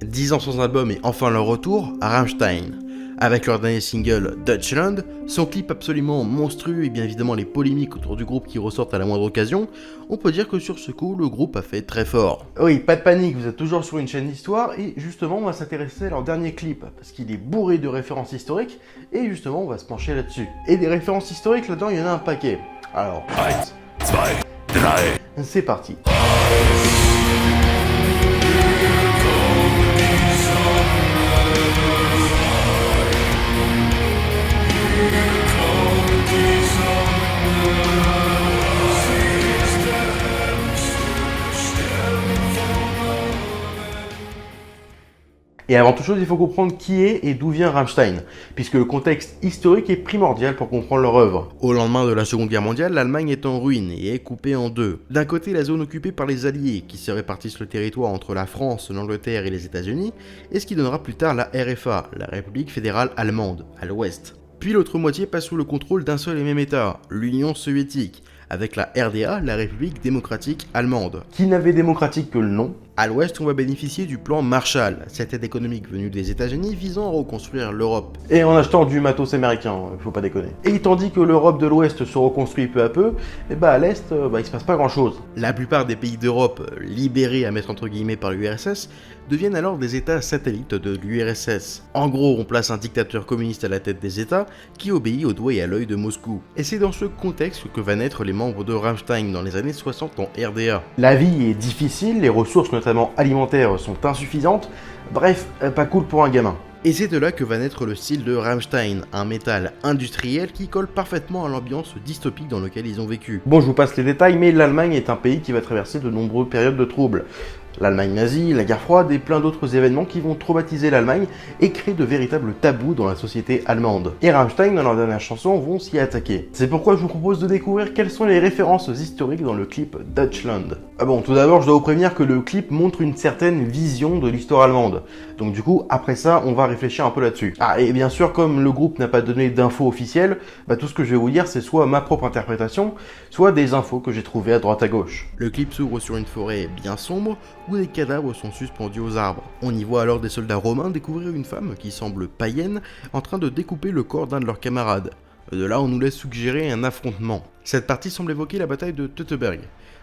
10 ans sans album et enfin leur retour, Rammstein. Avec leur dernier single Deutschland, son clip absolument monstrueux et bien évidemment les polémiques autour du groupe qui ressortent à la moindre occasion, on peut dire que sur ce coup, le groupe a fait très fort. Oui, pas de panique, vous êtes toujours sur une chaîne d'histoire et justement on va s'intéresser à leur dernier clip parce qu'il est bourré de références historiques et justement on va se pencher là-dessus. Et des références historiques là-dedans, il y en a un paquet. Alors, 1, 2, 3, c'est parti. Et avant toute chose, il faut comprendre qui est et d'où vient Rammstein, puisque le contexte historique est primordial pour comprendre leur œuvre. Au lendemain de la Seconde Guerre mondiale, l'Allemagne est en ruine et est coupée en deux. D'un côté, la zone occupée par les Alliés, qui se répartissent le territoire entre la France, l'Angleterre et les États-Unis, et ce qui donnera plus tard la RFA, la République fédérale allemande, à l'ouest. Puis l'autre moitié passe sous le contrôle d'un seul et même État, l'Union soviétique, avec la RDA, la République démocratique allemande, qui n'avait démocratique que le nom. À l'ouest, on va bénéficier du plan Marshall, cette aide économique venue des États-Unis visant à reconstruire l'Europe. Et en achetant du matos américain, faut pas déconner. Et tandis que l'Europe de l'Ouest se reconstruit peu à peu, et à l'Est, il se passe pas grand-chose. La plupart des pays d'Europe, libérés à mettre entre guillemets par l'URSS, deviennent alors des États satellites de l'URSS. En gros, on place un dictateur communiste à la tête des États qui obéit au doigt et à l'œil de Moscou. Et c'est dans ce contexte que va naître les membres de Rammstein dans les années 60 en RDA. La vie est difficile, les ressources notamment alimentaires sont insuffisantes, bref, pas cool pour un gamin. Et c'est de là que va naître le style de Rammstein, un métal industriel qui colle parfaitement à l'ambiance dystopique dans laquelle ils ont vécu. Bon, je vous passe les détails, mais l'Allemagne est un pays qui va traverser de nombreuses périodes de troubles. L'Allemagne nazie, la guerre froide et plein d'autres événements qui vont traumatiser l'Allemagne et créer de véritables tabous dans la société allemande. Et Rammstein, dans leur dernière chanson, vont s'y attaquer. C'est pourquoi je vous propose de découvrir quelles sont les références historiques dans le clip Deutschland. Bon, tout d'abord, je dois vous prévenir que le clip montre une certaine vision de l'histoire allemande. Donc du coup, après ça, on va réfléchir un peu là-dessus. Ah, et bien sûr, comme le groupe n'a pas donné d'infos officielles, tout ce que je vais vous dire, c'est soit ma propre interprétation, soit des infos que j'ai trouvées à droite à gauche. Le clip s'ouvre sur une forêt bien sombre, où des cadavres sont suspendus aux arbres. On y voit alors des soldats romains découvrir une femme qui semble païenne en train de découper le corps d'un de leurs camarades. De là, on nous laisse suggérer un affrontement. Cette partie semble évoquer la bataille de Teutoburg.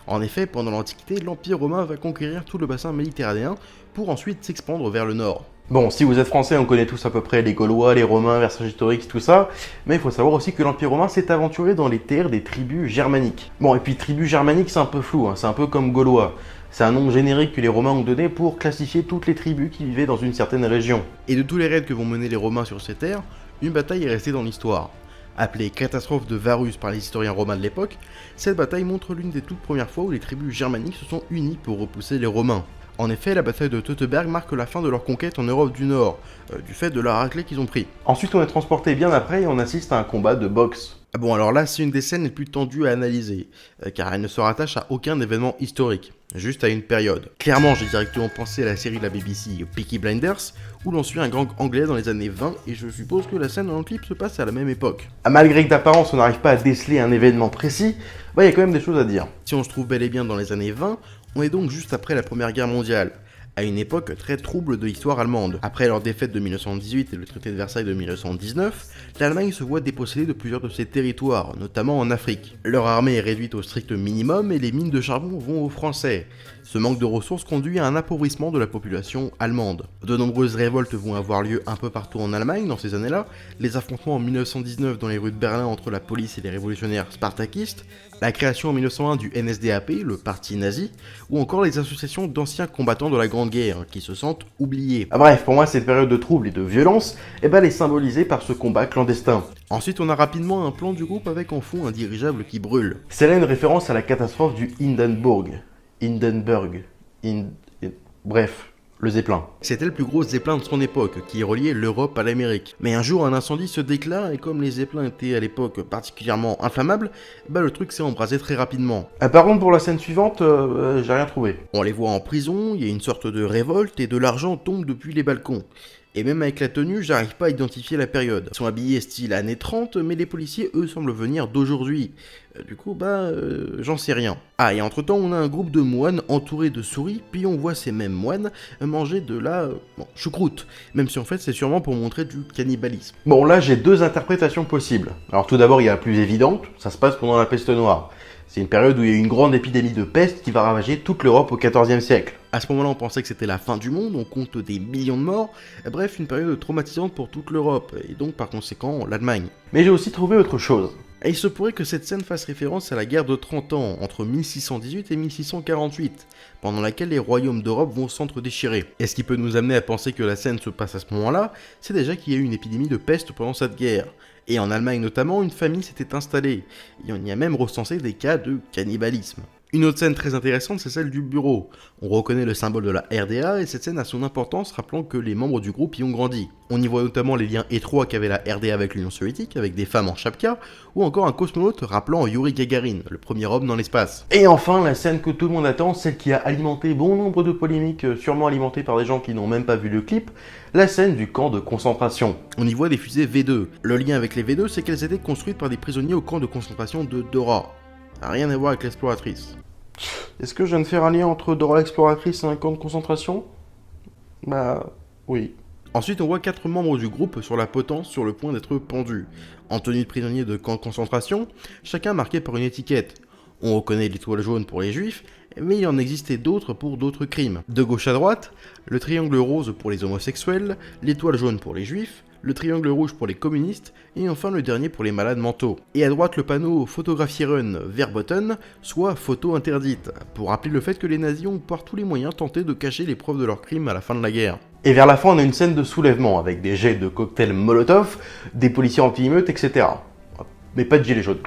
En effet, pendant l'Antiquité, l'Empire romain va conquérir tout le bassin méditerranéen pour ensuite s'expandre vers le nord. Bon, si vous êtes français, on connaît tous à peu près les Gaulois, les Romains, Vercingétorix, tout ça, mais il faut savoir aussi que l'Empire romain s'est aventuré dans les terres des tribus germaniques. Bon, et puis tribus germaniques, c'est un peu flou, c'est un peu comme Gaulois. C'est un nom générique que les Romains ont donné pour classifier toutes les tribus qui vivaient dans une certaine région. Et de tous les raids que vont mener les Romains sur ces terres, une bataille est restée dans l'histoire. Appelée catastrophe de Varus par les historiens romains de l'époque, cette bataille montre l'une des toutes premières fois où les tribus germaniques se sont unies pour repousser les Romains. En effet, la bataille de Teutoburg marque la fin de leur conquête en Europe du Nord, du fait de la raclée qu'ils ont pris. Ensuite, on est transporté bien après et on assiste à un combat de boxe. Bon, alors là, c'est une des scènes les plus tendues à analyser, car elle ne se rattache à aucun événement historique, juste à une période. Clairement, j'ai directement pensé à la série de la BBC Peaky Blinders, où l'on suit un gang anglais dans les années 20, et je suppose que la scène dans le clip se passe à la même époque. Malgré que d'apparence on n'arrive pas à déceler un événement précis, il y a quand même des choses à dire. Si on se trouve bel et bien dans les années 20, on est donc juste après la Première Guerre mondiale, à une époque très trouble de l'histoire allemande. Après leur défaite de 1918 et le traité de Versailles de 1919, l'Allemagne se voit dépossédée de plusieurs de ses territoires, notamment en Afrique. Leur armée est réduite au strict minimum et les mines de charbon vont aux Français. Ce manque de ressources conduit à un appauvrissement de la population allemande. De nombreuses révoltes vont avoir lieu un peu partout en Allemagne dans ces années-là, les affrontements en 1919 dans les rues de Berlin entre la police et les révolutionnaires spartakistes, la création en 1901 du NSDAP, le parti nazi, ou encore les associations d'anciens combattants de la Grande Guerre, qui se sentent oubliés. Bref, pour moi cette période de trouble et de violence, elle est symbolisée par ce combat clandestin. Ensuite, on a rapidement un plan du groupe avec en fond un dirigeable qui brûle. C'est là une référence à la catastrophe du Bref, le Zeppelin. C'était le plus gros Zeppelin de son époque, qui reliait l'Europe à l'Amérique. Mais un jour, un incendie se déclare, et comme les Zeppelins étaient à l'époque particulièrement inflammables, le truc s'est embrasé très rapidement. Par contre, pour la scène suivante, j'ai rien trouvé. On les voit en prison, il y a une sorte de révolte, et de l'argent tombe depuis les balcons. Et même avec la tenue, j'arrive pas à identifier la période. Ils sont habillés style années 30, mais les policiers, eux, semblent venir d'aujourd'hui. J'en sais rien. Ah, et entre-temps, on a un groupe de moines entourés de souris, puis on voit ces mêmes moines manger de la choucroute. Même si en fait, c'est sûrement pour montrer du cannibalisme. Bon, là, j'ai deux interprétations possibles. Alors tout d'abord, il y a la plus évidente, ça se passe pendant la peste noire. C'est une période où il y a eu une grande épidémie de peste qui va ravager toute l'Europe au XIVe siècle. À ce moment-là, on pensait que c'était la fin du monde, on compte des millions de morts, bref, une période traumatisante pour toute l'Europe, et donc par conséquent l'Allemagne. Mais j'ai aussi trouvé autre chose. Et il se pourrait que cette scène fasse référence à la guerre de 30 ans, entre 1618 et 1648, pendant laquelle les royaumes d'Europe vont s'entre-déchirer. Et ce qui peut nous amener à penser que la scène se passe à ce moment-là, c'est déjà qu'il y a eu une épidémie de peste pendant cette guerre. Et en Allemagne notamment, une famille s'était installée, et on y a même recensé des cas de cannibalisme. Une autre scène très intéressante, c'est celle du bureau. On reconnaît le symbole de la RDA et cette scène a son importance rappelant que les membres du groupe y ont grandi. On y voit notamment les liens étroits qu'avait la RDA avec l'Union soviétique, avec des femmes en chapka, ou encore un cosmonaute rappelant Yuri Gagarin, le premier homme dans l'espace. Et enfin, la scène que tout le monde attend, celle qui a alimenté bon nombre de polémiques, sûrement alimentées par des gens qui n'ont même pas vu le clip, la scène du camp de concentration. On y voit des fusées V2. Le lien avec les V2, c'est qu'elles étaient construites par des prisonniers au camp de concentration de Dora. Rien à voir avec l'exploratrice. Est-ce que je viens de faire un lien entre Dora l'exploratrice et un camp de concentration? Bah oui. Ensuite, on voit 4 membres du groupe sur la potence sur le point d'être pendus. En tenue de prisonniers de camp de concentration, chacun marqué par une étiquette. On reconnaît l'étoile jaune pour les juifs, mais il en existait d'autres pour d'autres crimes. De gauche à droite, le triangle rose pour les homosexuels, l'étoile jaune pour les juifs, le triangle rouge pour les communistes, et enfin le dernier pour les malades mentaux. Et à droite le panneau Fotografieren Verboten, soit photo interdite, pour rappeler le fait que les nazis ont par tous les moyens tenté de cacher les preuves de leurs crimes à la fin de la guerre. Et vers la fin on a une scène de soulèvement, avec des jets de cocktails Molotov, des policiers anti-émeutes, etc. Mais pas de gilets jaunes.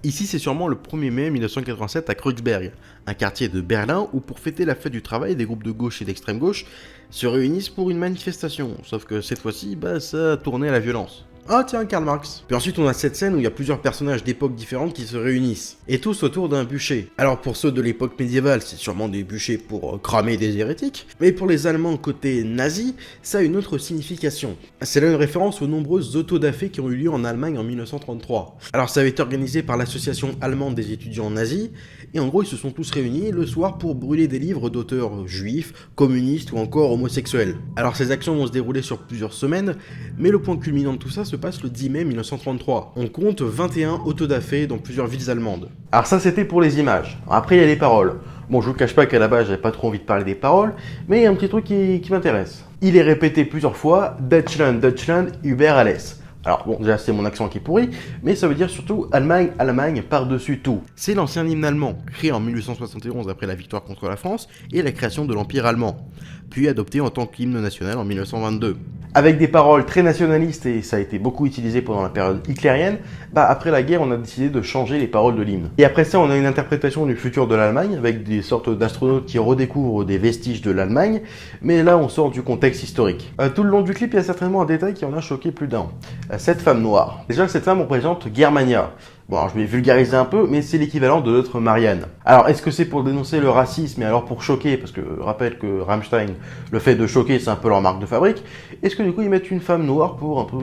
Ici, c'est sûrement le 1er mai 1987 à Kreuzberg, un quartier de Berlin où pour fêter la fête du travail, des groupes de gauche et d'extrême gauche se réunissent pour une manifestation, sauf que cette fois-ci, ça a tourné à la violence. Ah tiens, Karl Marx. Puis ensuite on a cette scène où il y a plusieurs personnages d'époques différentes qui se réunissent, et tous autour d'un bûcher. Alors pour ceux de l'époque médiévale, c'est sûrement des bûchers pour cramer des hérétiques, mais pour les Allemands côté nazi, ça a une autre signification. C'est là une référence aux nombreuses autodafés qui ont eu lieu en Allemagne en 1933. Alors ça avait été organisé par l'association allemande des étudiants nazis, et en gros ils se sont tous réunis le soir pour brûler des livres d'auteurs juifs, communistes ou encore homosexuels. Alors ces actions vont se dérouler sur plusieurs semaines, mais le point culminant de tout ça se passe le 10 mai 1933. On compte 21 autodafés dans plusieurs villes allemandes. Alors ça c'était pour les images. Après il y a les paroles. Bon, je vous cache pas qu'à la base j'avais pas trop envie de parler des paroles, mais il y a un petit truc qui m'intéresse. Il est répété plusieurs fois, Deutschland, Deutschland, über alles. Alors bon, déjà c'est mon accent qui est pourri, mais ça veut dire surtout Allemagne, Allemagne par-dessus tout. C'est l'ancien hymne allemand, créé en 1871 après la victoire contre la France et la création de l'Empire allemand, puis adopté en tant qu'hymne national en 1922. Avec des paroles très nationalistes, et ça a été beaucoup utilisé pendant la période hitlérienne, après la guerre on a décidé de changer les paroles de l'hymne. Et après ça on a une interprétation du futur de l'Allemagne, avec des sortes d'astronautes qui redécouvrent des vestiges de l'Allemagne, mais là on sort du contexte historique. Tout le long du clip il y a certainement un détail qui en a choqué plus d'un. Cette femme noire. Déjà cette femme représente Germania. Bon, alors je vais vulgariser un peu, mais c'est l'équivalent de notre Marianne. Alors, est-ce que c'est pour dénoncer le racisme et alors pour choquer, parce que je rappelle que Rammstein, le fait de choquer, c'est un peu leur marque de fabrique. Est-ce que du coup ils mettent une femme noire pour un peu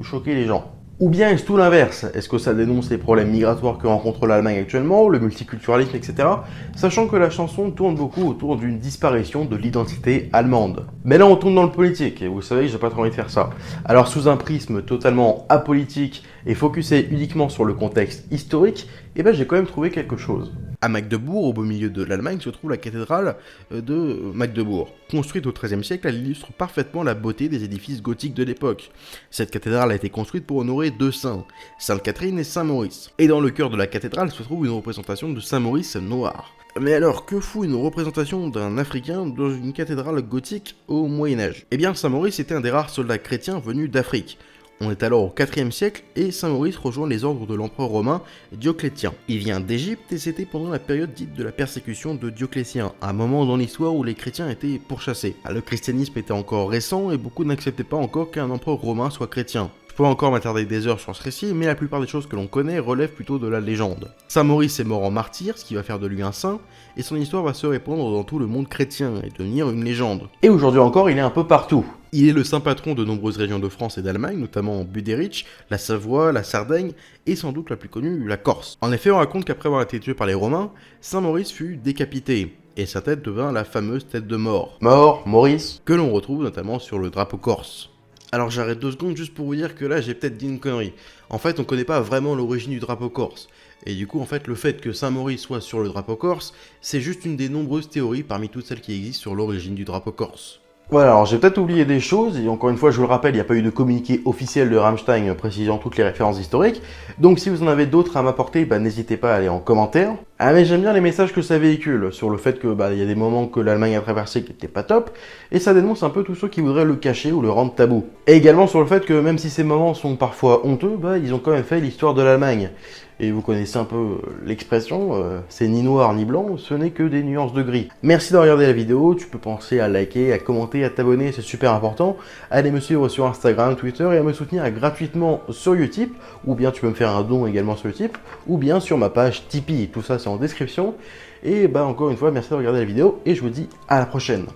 choquer les gens? Ou bien est-ce tout l'inverse? Est-ce que ça dénonce les problèmes migratoires que rencontre l'Allemagne actuellement, le multiculturalisme, etc. Sachant que la chanson tourne beaucoup autour d'une disparition de l'identité allemande. Mais là on tourne dans le politique, et vous savez que j'ai pas trop envie de faire ça. Alors sous un prisme totalement apolitique et focusé uniquement sur le contexte historique, j'ai quand même trouvé quelque chose. À Magdebourg, au beau milieu de l'Allemagne, se trouve la cathédrale de Magdebourg. Construite au XIIIe siècle, elle illustre parfaitement la beauté des édifices gothiques de l'époque. Cette cathédrale a été construite pour honorer deux saints, Sainte Catherine et Saint Maurice. Et dans le cœur de la cathédrale se trouve une représentation de Saint Maurice noir. Mais alors, que fout une représentation d'un Africain dans une cathédrale gothique au Moyen-Âge? Eh bien, Saint Maurice était un des rares soldats chrétiens venus d'Afrique. On est alors au IVe siècle et Saint Maurice rejoint les ordres de l'empereur romain Dioclétien. Il vient d'Égypte et c'était pendant la période dite de la persécution de Dioclétien, un moment dans l'histoire où les chrétiens étaient pourchassés. Le christianisme était encore récent et beaucoup n'acceptaient pas encore qu'un empereur romain soit chrétien. Je pourrais encore m'attarder des heures sur ce récit, mais la plupart des choses que l'on connaît relèvent plutôt de la légende. Saint Maurice est mort en martyr, ce qui va faire de lui un saint, et son histoire va se répandre dans tout le monde chrétien et devenir une légende. Et aujourd'hui encore, il est un peu partout. Il est le saint patron de nombreuses régions de France et d'Allemagne, notamment Budérich, la Savoie, la Sardaigne et sans doute la plus connue, la Corse. En effet, on raconte qu'après avoir été tué par les Romains, Saint Maurice fut décapité, et sa tête devint la fameuse tête de mort. Mort, Maurice, que l'on retrouve notamment sur le drapeau corse. Alors j'arrête 2 secondes juste pour vous dire que là j'ai peut-être dit une connerie. En fait on connaît pas vraiment l'origine du drapeau corse. Et du coup en fait le fait que Saint-Maurice soit sur le drapeau corse, c'est juste une des nombreuses théories parmi toutes celles qui existent sur l'origine du drapeau corse. Voilà, alors j'ai peut-être oublié des choses, et encore une fois je vous le rappelle, il n'y a pas eu de communiqué officiel de Rammstein précisant toutes les références historiques, donc si vous en avez d'autres à m'apporter, n'hésitez pas à aller en commentaire. Ah mais j'aime bien les messages que ça véhicule, sur le fait que il y a des moments que l'Allemagne a traversé qui n'étaient pas top, et ça dénonce un peu tous ceux qui voudraient le cacher ou le rendre tabou. Et également sur le fait que même si ces moments sont parfois honteux, ils ont quand même fait l'histoire de l'Allemagne. Et vous connaissez un peu l'expression, c'est ni noir ni blanc, ce n'est que des nuances de gris. Merci d'avoir regardé la vidéo, tu peux penser à liker, à commenter, à t'abonner, c'est super important. Allez me suivre sur Instagram, Twitter et à me soutenir gratuitement sur Utip, ou bien tu peux me faire un don également sur Utip, ou bien sur ma page Tipeee, tout ça c'est en description. Et encore une fois, merci d'avoir regardé la vidéo et je vous dis à la prochaine.